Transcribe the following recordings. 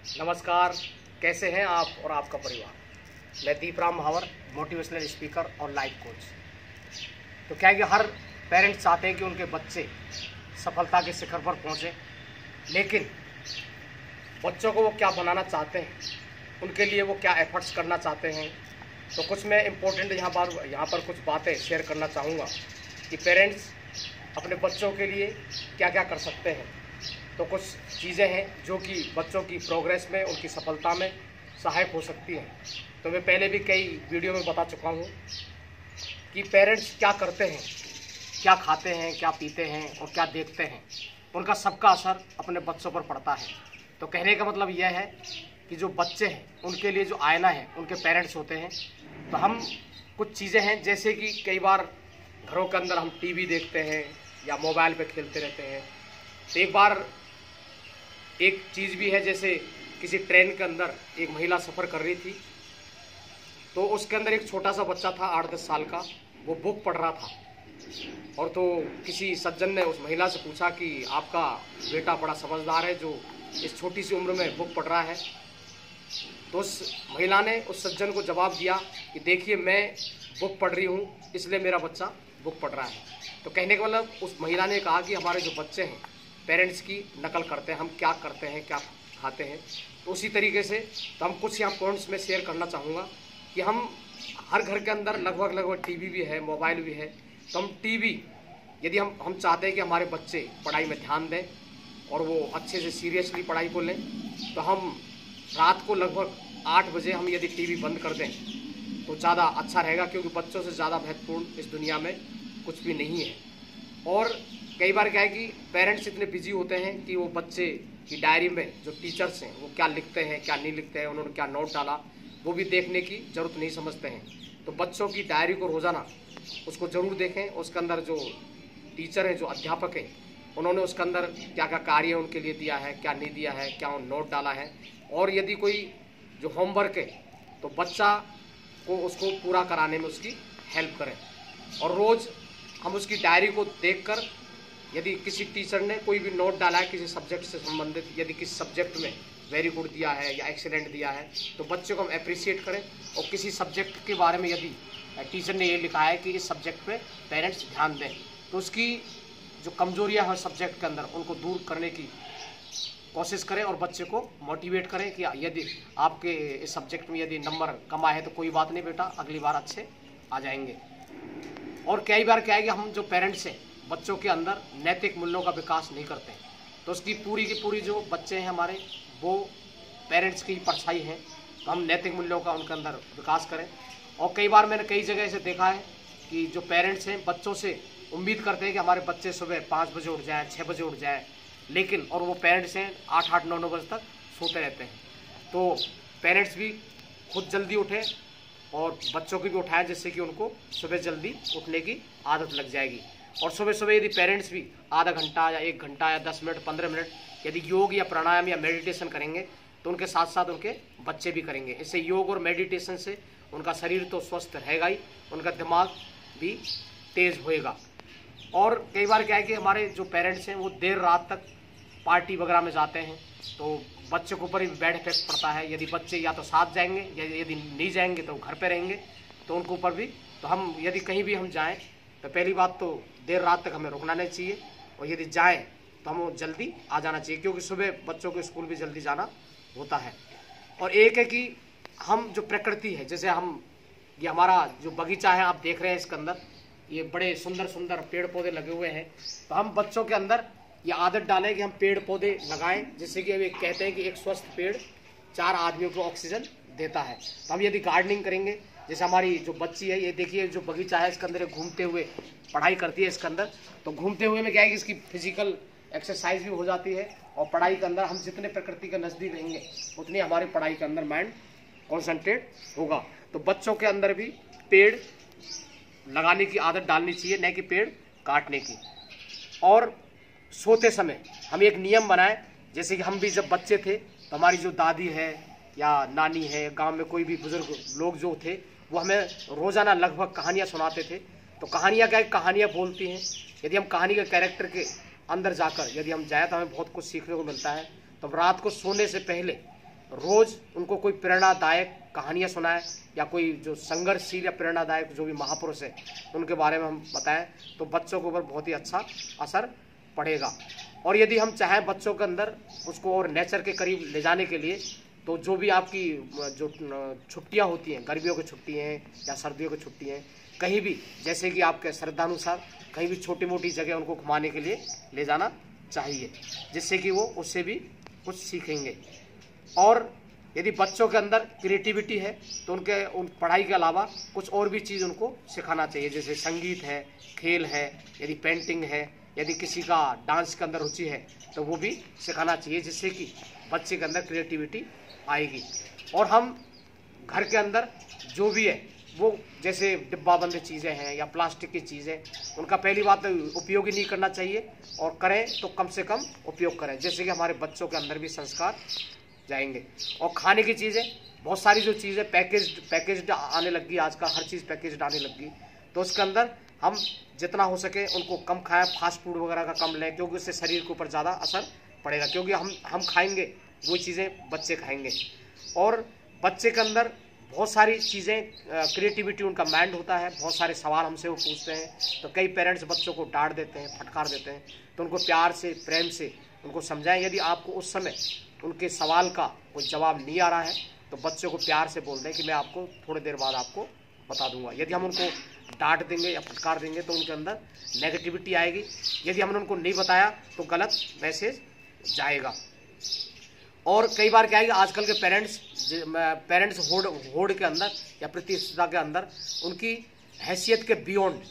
नमस्कार, कैसे हैं आप और आपका परिवार। मैं दीपराम महावर, मोटिवेशनल स्पीकर और लाइफ कोच। तो क्या है कि हर पेरेंट्स चाहते हैं कि उनके बच्चे सफलता के शिखर पर पहुंचे, लेकिन बच्चों को वो क्या बनाना चाहते हैं, उनके लिए वो क्या एफर्ट्स करना चाहते हैं। तो कुछ मैं इम्पोर्टेंट यहाँ पर कुछ बातें शेयर करना चाहूँगा कि पेरेंट्स अपने बच्चों के लिए क्या क्या कर सकते हैं। तो कुछ चीज़ें हैं जो कि बच्चों की प्रोग्रेस में, उनकी सफलता में सहायक हो सकती हैं। तो मैं पहले भी कई वीडियो में बता चुका हूँ कि पेरेंट्स क्या करते हैं, क्या खाते हैं, क्या पीते हैं और क्या देखते हैं, उनका सबका असर अपने बच्चों पर पड़ता है। तो कहने का मतलब यह है कि जो बच्चे हैं उनके लिए जो आईना है उनके पेरेंट्स होते हैं। तो हम कुछ चीज़ें हैं जैसे कि कई बार घरों के अंदर हम टीवी देखते हैं या मोबाइल पे खेलते रहते हैं। तो एक बार एक चीज़ भी है, जैसे किसी ट्रेन के अंदर एक महिला सफ़र कर रही थी, तो उसके अंदर एक छोटा सा बच्चा था 8-10 साल का, वो बुक पढ़ रहा था। और तो किसी सज्जन ने उस महिला से पूछा कि आपका बेटा बड़ा समझदार है जो इस छोटी सी उम्र में बुक पढ़ रहा है। तो उस महिला ने उस सज्जन को जवाब दिया कि देखिए, मैं बुक पढ़ रही हूँ इसलिए मेरा बच्चा बुक पढ़ रहा है। तो कहने का मतलब उस महिला ने कहा कि हमारे जो बच्चे हैं पेरेंट्स की नकल करते हैं, हम क्या करते हैं, क्या खाते हैं। तो उसी तरीके से तो हम कुछ यहाँ पॉइंट्स में शेयर करना चाहूँगा कि हम हर घर के अंदर लगभग टीवी भी है, मोबाइल भी है। तो हम टीवी, यदि हम चाहते हैं कि हमारे बच्चे पढ़ाई में ध्यान दें और वो अच्छे से सीरियसली पढ़ाई को लें, तो हम रात को लगभग 8 बजे हम यदि टीवी बंद कर दें तो ज़्यादा अच्छा रहेगा, क्योंकि बच्चों से ज़्यादा महत्वपूर्ण इस दुनिया में कुछ भी नहीं है। और कई बार क्या है कि पेरेंट्स इतने बिजी होते हैं कि वो बच्चे की डायरी में जो टीचर्स हैं वो क्या लिखते हैं, क्या नहीं लिखते हैं, उन्होंने क्या नोट डाला, वो भी देखने की ज़रूरत नहीं समझते हैं। तो बच्चों की डायरी को रोज़ाना उसको ज़रूर देखें। उसके अंदर जो टीचर हैं, जो अध्यापक हैं, उन्होंने उसके अंदर क्या क्या कार्य उनके लिए दिया है, क्या नहीं दिया है, क्या नोट डाला है। और यदि कोई जो होमवर्क है तो बच्चा को उसको पूरा कराने में उसकी हेल्प करें। और रोज़ हम उसकी डायरी को देखकर, यदि किसी टीचर ने कोई भी नोट डाला है किसी सब्जेक्ट से संबंधित, यदि किसी सब्जेक्ट में वेरी गुड दिया है या एक्सीलेंट दिया है, तो बच्चे को हम अप्रिशिएट करें। और किसी सब्जेक्ट के बारे में यदि टीचर ने ये लिखा है कि इस सब्जेक्ट पे पेरेंट्स ध्यान दें, तो उसकी जो कमजोरियाँ हैं सब्जेक्ट के अंदर उनको दूर करने की कोशिश करें और बच्चे को मोटिवेट करें कि यदि आपके इस सब्जेक्ट में यदि नंबर कम आए हैं तो कोई बात नहीं बेटा, अगली बार अच्छे आ जाएंगे। और कई बार क्या है कि हम जो पेरेंट्स हैं बच्चों के अंदर नैतिक मूल्यों का विकास नहीं करते हैं। तो उसकी पूरी की पूरी जो बच्चे हैं हमारे, वो पेरेंट्स की परछाई हैं। तो हम नैतिक मूल्यों का उनके अंदर विकास करें। और कई बार मैंने कई जगह ऐसे देखा है कि जो पेरेंट्स हैं बच्चों से उम्मीद करते हैं कि हमारे बच्चे सुबह 5 बजे उठ जाएँ, 6 बजे उठ जाएँ, लेकिन और वो पेरेंट्स हैं 8-8, 9-9 बजे तक सोते रहते हैं। तो पेरेंट्स भी खुद जल्दी उठें और बच्चों को भी उठाएं, जिससे कि उनको सुबह जल्दी उठने की आदत लग जाएगी। और सुबह सुबह यदि पेरेंट्स भी आधा घंटा या 1 घंटा या 10 मिनट, 15 मिनट यदि योग या प्राणायाम या मेडिटेशन करेंगे, तो उनके साथ साथ उनके बच्चे भी करेंगे। इससे योग और मेडिटेशन से उनका शरीर तो स्वस्थ रहेगा ही, उनका दिमाग भी तेज होएगा। और कई बार क्या है कि हमारे जो पेरेंट्स हैं वो देर रात तक पार्टी वगैरह में जाते हैं, तो बच्चों के ऊपर भी बैड इफेक्ट पड़ता है। यदि बच्चे या तो साथ जाएंगे या यदि नहीं जाएंगे तो घर पे रहेंगे, तो उनके ऊपर भी। तो हम यदि कहीं भी हम जाएं तो पहली बात तो देर रात तक हमें रुकना नहीं चाहिए, और यदि जाएं तो हमें जल्दी आ जाना चाहिए, क्योंकि सुबह बच्चों को स्कूल भी जल्दी जाना होता है। और एक है कि हम जो प्रकृति है, जैसे हम ये हमारा जो बगीचा है आप देख रहे हैं, इसके अंदर ये बड़े सुंदर सुंदर पेड़ पौधे लगे हुए हैं। तो हम बच्चों के अंदर ये आदत डालें कि हम पेड़ पौधे लगाएं, जिससे कि हम कहते हैं कि एक स्वस्थ पेड़ 4 आदमियों को ऑक्सीजन देता है। तो हम यदि गार्डनिंग करेंगे, जैसे हमारी जो बच्ची है, ये देखिए जो बगीचा है इसके अंदर घूमते हुए पढ़ाई करती है इसके अंदर। तो घूमते हुए में क्या है कि इसकी फिजिकल एक्सरसाइज भी हो जाती है, और पढ़ाई के अंदर हम जितने प्रकृति के नज़दीक रहेंगे उतनी हमारी पढ़ाई के अंदर माइंड कॉन्सेंट्रेट होगा। तो बच्चों के अंदर भी पेड़ लगाने की आदत डालनी चाहिए, न कि पेड़ काटने की। और सोते समय हम एक नियम बनाएं, जैसे कि हम भी जब बच्चे थे तो हमारी जो दादी है या नानी है, गांव में कोई भी बुजुर्ग लोग जो थे, वो हमें रोजाना लगभग कहानियां सुनाते थे। तो कहानियां क्या है, कहानियां बोलती हैं। यदि हम कहानी के कैरेक्टर के अंदर जाकर यदि हम जाएँ तो हमें बहुत कुछ सीखने को मिलता है। तो रात को सोने से पहले रोज़ उनको कोई प्रेरणादायक कहानियाँ सुनाएं या कोई जो संघर्षशील या प्रेरणादायक जो भी महापुरुष है उनके बारे में हम बताएं, तो बच्चों के ऊपर बहुत ही अच्छा असर पड़ेगा। और यदि हम चाहें बच्चों के अंदर उसको और नेचर के करीब ले जाने के लिए, तो जो भी आपकी जो छुट्टियां होती हैं, गर्मियों की छुट्टी हैं या सर्दियों की छुट्टी हैं, कहीं भी जैसे कि आपके श्रद्धानुसार कहीं भी छोटी मोटी जगह उनको घुमाने के लिए ले जाना चाहिए, जिससे कि वो उससे भी कुछ सीखेंगे। और यदि बच्चों के अंदर क्रिएटिविटी है तो उनके उन पढ़ाई के अलावा कुछ और भी चीज़ उनको सिखाना चाहिए, जैसे संगीत है, खेल है, यदि पेंटिंग है, यदि किसी का डांस के अंदर रुचि है तो वो भी सिखाना चाहिए, जिससे कि बच्चे के अंदर क्रिएटिविटी आएगी। और हम घर के अंदर जो भी है वो जैसे डिब्बाबंद चीज़ें हैं या प्लास्टिक की चीज़ें, उनका पहली बात तो उपयोग ही नहीं करना चाहिए, और करें तो कम से कम उपयोग करें, जैसे कि हमारे बच्चों के अंदर भी संस्कार जाएंगे। और खाने की चीज़ें, बहुत सारी जो चीज़ें पैकेज्ड आने लगी, आजकल हर चीज़ पैकेज्ड आने लगी, तो उसके अंदर हम जितना हो सके उनको कम खाएं, फास्ट फूड वगैरह का कम लें, क्योंकि उससे शरीर के ऊपर ज़्यादा असर पड़ेगा, क्योंकि हम खाएंगे वो चीज़ें बच्चे खाएंगे। और बच्चे के अंदर बहुत सारी चीज़ें, क्रिएटिविटी उनका माइंड होता है, बहुत सारे सवाल हमसे वो पूछते हैं, तो कई पेरेंट्स बच्चों को डांट देते हैं, फटकार देते हैं, तो उनको प्यार से, प्रेम से उनको समझाएं। यदि आपको उस समय उनके सवाल का कोई जवाब नहीं आ रहा है तो बच्चों को प्यार से बोल दें कि मैं आपको थोड़ी देर बाद आपको बता दूंगा। यदि हम उनको डांट देंगे या फटकार देंगे तो उनके अंदर नेगेटिविटी आएगी, यदि हमने उनको नहीं बताया तो गलत मैसेज जाएगा। और कई बार क्या है कि आजकल के पेरेंट्स होड़ के अंदर या प्रतिष्ठा के अंदर उनकी हैसियत के बियॉन्ड,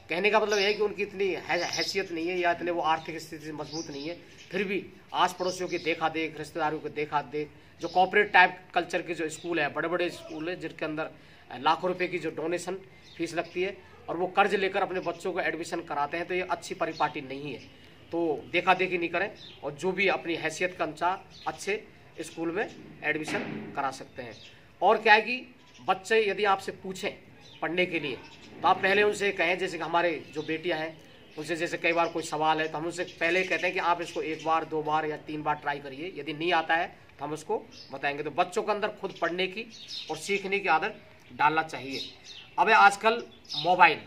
कहने का मतलब यह है कि उनकी इतनी हैसियत नहीं है या इतने वो आर्थिक स्थिति मजबूत नहीं है, फिर भी आस पड़ोसियों की देखा देख, रिश्तेदारों की देखा देख, जो कॉर्पोरेट टाइप कल्चर के जो स्कूल है, बड़े बड़े स्कूल है जिनके अंदर लाखों रुपए की जो डोनेशन फीस लगती है और वो कर्ज लेकर अपने बच्चों को एडमिशन कराते हैं, तो ये अच्छी परिपाटी नहीं है। तो देखा देखी नहीं करें और जो भी अपनी हैसियत के अनुसार अच्छे स्कूल में एडमिशन करा सकते हैं। और क्या है कि बच्चे यदि आपसे पूछें पढ़ने के लिए तो आप पहले उनसे कहें, जैसे कि हमारे जो बेटियां हैं उनसे जैसे कई बार कोई सवाल है तो हम उनसे पहले कहते हैं कि आप इसको 1 बार 2 बार या 3 बार ट्राई करिए, यदि नहीं आता है तो हम उसको बताएंगे। तो बच्चों के अंदर खुद पढ़ने की और सीखने की आदत डालना चाहिए। अब आजकल मोबाइल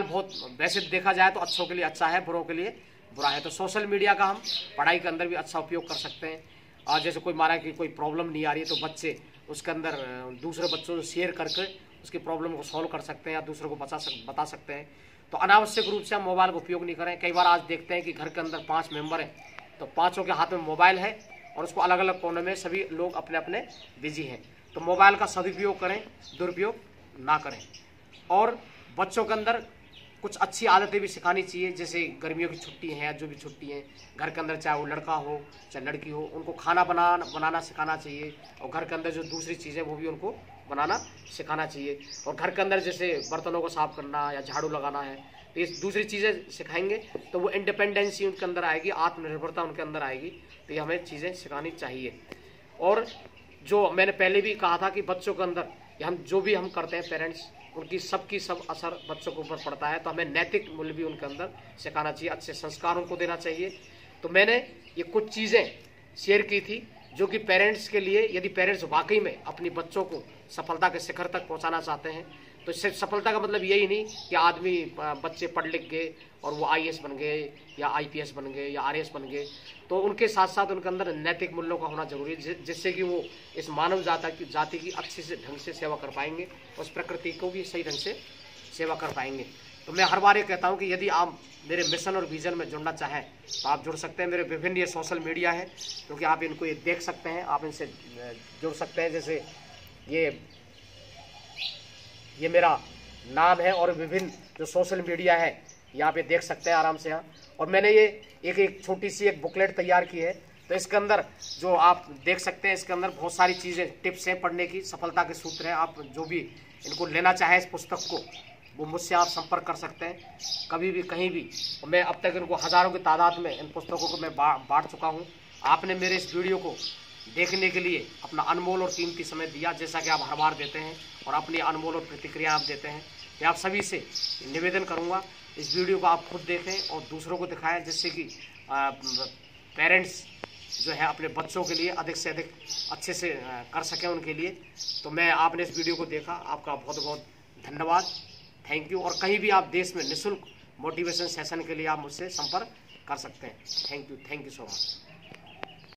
बहुत, वैसे देखा जाए तो अच्छों के लिए अच्छा है, बुरों के लिए बुरा है। तो सोशल मीडिया का हम पढ़ाई के अंदर भी अच्छा उपयोग कर सकते हैं। और जैसे कोई माना कि कोई प्रॉब्लम नहीं आ रही है तो बच्चे उसके अंदर दूसरे बच्चों से शेयर करके उसकी प्रॉब्लम को सॉल्व कर सकते हैं या दूसरों को बता सकते हैं। तो अनावश्यक रूप से हम मोबाइल का उपयोग नहीं करें। कई बार आज देखते हैं कि घर के अंदर 5 मेंबर हैं तो 5 के हाथ में मोबाइल है और उसको अलग अलग कोने में सभी लोग अपने अपने बिजी हैं। तो मोबाइल का सदुपयोग करें, दुरुपयोग ना करें। और बच्चों के अंदर कुछ अच्छी आदतें भी सिखानी चाहिए, जैसे गर्मियों की छुट्टी है या जो भी छुट्टी है, घर के अंदर चाहे वो लड़का हो चाहे लड़की हो, उनको खाना बनाना सिखाना चाहिए और घर के अंदर जो दूसरी चीज़ें वो भी उनको बनाना सिखाना चाहिए। और घर के अंदर जैसे बर्तनों को साफ करना या झाड़ू लगाना है, तो ये दूसरी चीज़ें सिखाएंगे तो वो इंडिपेंडेंसी उनके अंदर आएगी, आत्मनिर्भरता उनके अंदर आएगी। तो ये हमें चीज़ें सिखानी चाहिए। और जो मैंने पहले भी कहा था कि बच्चों के अंदर हम जो भी हम करते हैं पेरेंट्स, उनकी सब असर बच्चों के ऊपर पड़ता है। तो हमें नैतिक मूल्य भी उनके अंदर सिखाना चाहिए, अच्छे संस्कार उनको देना चाहिए। तो मैंने ये कुछ चीज़ें शेयर की थी जो कि पेरेंट्स के लिए, यदि पेरेंट्स वाकई में अपनी बच्चों को सफलता के शिखर तक पहुंचाना चाहते हैं, तो इससे सफलता का मतलब यही नहीं कि बच्चे पढ़ लिख गए और वो IAS बन गए या IPS बन गए या RAS बन गए। तो उनके साथ साथ उनके अंदर नैतिक मूल्यों का होना जरूरी है, जिससे कि वो इस मानव जाति की अच्छे से ढंग से सेवा कर पाएंगे, उस प्रकृति को भी सही ढंग से सेवा कर पाएंगे। तो मैं हर बार ये कहता हूँ कि यदि आप मेरे मिशन और विजन में जुड़ना चाहें तो आप जुड़ सकते हैं। मेरे विभिन्न ये सोशल मीडिया है क्योंकि आप इनको ये देख सकते हैं, आप इनसे जुड़ सकते हैं। जैसे ये मेरा नाम है और विभिन्न जो सोशल मीडिया है यहाँ पे देख सकते हैं आराम से यहाँ। और मैंने ये एक छोटी सी एक बुकलेट तैयार की है, तो इसके अंदर जो आप देख सकते हैं इसके अंदर बहुत सारी चीज़ें, टिप्स हैं पढ़ने की, सफलता के सूत्र हैं। आप जो भी इनको लेना चाहें इस पुस्तक को, वो मुझसे आप संपर्क कर सकते हैं कभी भी कहीं भी। और मैं अब तक इनको हज़ारों की तादाद में इन पुस्तकों को मैं बांट चुका हूँ। आपने मेरे इस वीडियो को देखने के लिए अपना अनमोल और कीमती समय दिया, जैसा कि आप हर बार देते हैं और अपनी अनमोल और प्रतिक्रिया आप देते हैं। मैं आप सभी से निवेदन करूंगा इस वीडियो को आप खुद देखें और दूसरों को दिखाएं, जिससे कि पेरेंट्स जो है अपने बच्चों के लिए अधिक से अधिक अच्छे से कर सकें उनके लिए। तो मैं आपने इस वीडियो को देखा, आपका बहुत बहुत धन्यवाद, थैंक यू। और कहीं भी आप देश में निःशुल्क मोटिवेशन सेशन के लिए आप मुझसे संपर्क कर सकते हैं। Thank you so much.